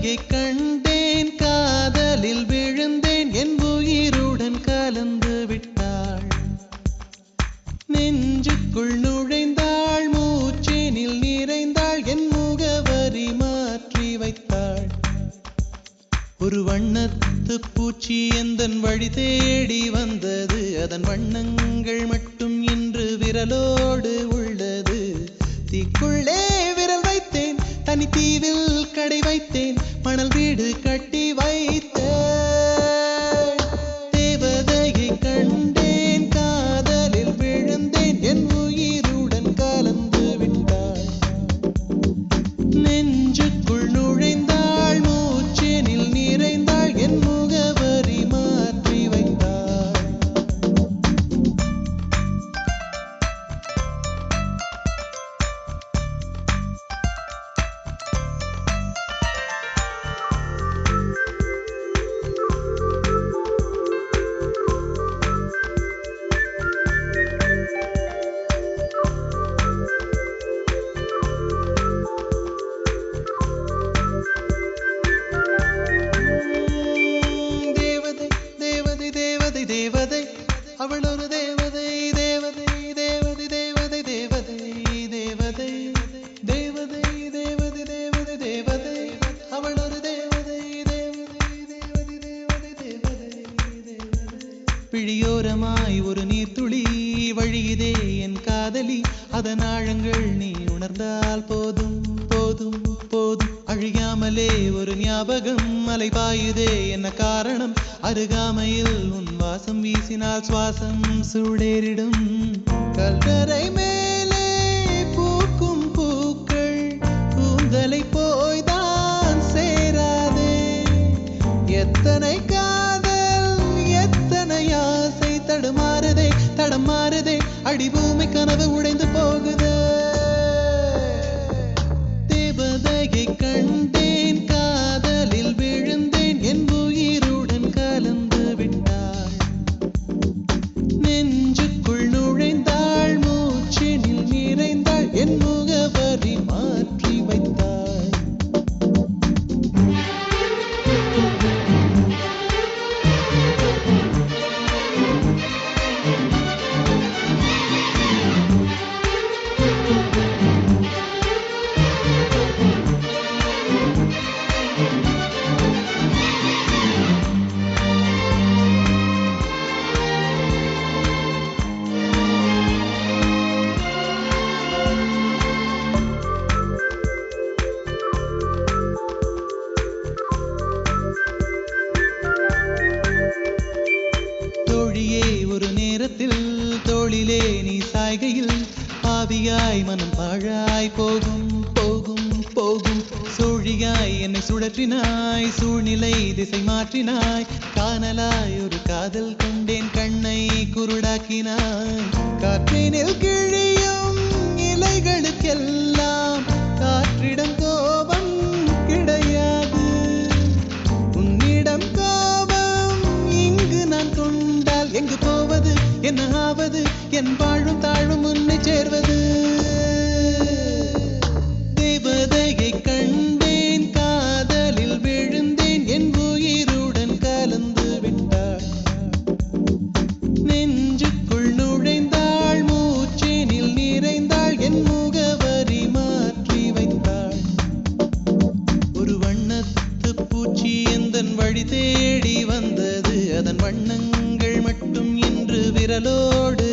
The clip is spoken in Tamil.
தேவதையை கண்டேன், காதலில் விழுந்தேன், என் உயிருடன் கலந்து விட்டாள். நெஞ்சுக்குள் நுழைந்தாள், மூச்சேனில் நிறைந்தாள், என் முகவரி மாற்றி வைத்தாள். ஒரு வண்ணத்து பூச்சி எந்தன் வழி தேடி வந்தது, அதன் வண்ணங்கள் மட்டும் இன்று விரலோடு உள்ளது. தீக்குள்ளே விரல் வைத்தேன், தனி தீவில் கடை வைத்தேன், மணல் வீடு கட்டி வைத்தேன். தேவதையை கண்டேன், காதலில் விழுந்தேன், என் உயிருடன் கலந்து விட்டாள். நெஞ்சுக்குள் நுழைந்தாள், மூச்சேனில் நிறைந்தாள், என் முகவரி மாற்றி வைத்தாள். தேவதை அவள் ஒரு தேவதை, தேவதை தேவதை தேவதை தேவதை தேவதை தேவதை தேவதை தேவதை தேவதை அவள் ஒரு தேவதை, தேவதை தேவதை தேவதை தேவதை தேவதை. பிழியோரமாய் ஒரு நீர்த்துளி வழியுதே என் காதலி, அதன் ஆழங்கள் நீ உணர்ந்தால் போதும் போதும் போதும். அழியாமலே ஒரு ஞாபகம் அலைபாயுதே, என்ன காரணம்? அருகாமையில் உன் வாசம் வீசினால் சுவாசம் சூடேறிடும். கல்லறை மேலே பூக்கும் பூக்கள் கூந்தலை போய்தான் சேராதே. எத்தனை காதல் எத்தனை ஆசை தடுமாறுதே தடமாறுதே, அடிபூமி கனவு உடைந்து போகுதே. தேவதையை கண்டேன், காதலில் விழுந்தேன், என் உயிருடன் கலந்து விட்டாள். நெஞ்சுக்குள் நுழைந்தாள், மூச்செனில் நிறைந்தாள், என் முகவரி மாற்றி வைத்தாள். ஒரு நேரத்தில் தோளிலே நீ சாய்கையில் ஆவியாய் மனம் பாழாய் போகும் போகும் போகும். சோழியாய் என்னை சுழற்றினாய், சூழ்நிலை திசை மாற்றினாய், காணலாய் ஒரு காதல் கொண்டேன், கண்ணை குருடாக்கினாய். காற்றினில் கிழியும் இலைகளுக்கெல்லாம் காற்றிடம் கோபம் கிடையாது. உன்னிடம் கோபம் இங்கு நான் கொண்டால் எங்கு போவது, என்ன ஆவது, என் வாழும் தாழும் உன்னை சேர்வது. தேவதையை கண்டேன், காதலில் விழுந்தேன், என் உயிருடன் கலந்து விட்டாள். நெஞ்சுக்குள் நுழைந்தாள், மூச்சேனில் நிறைந்தாள், என் முகவரி மாற்றி வைத்தாள். ஒரு வண்ணத்து பூச்சி எந்தன் வழி தேடி வந்தது, அதன் வண்ணங்கள் மட்டும் இன்று விரலோடு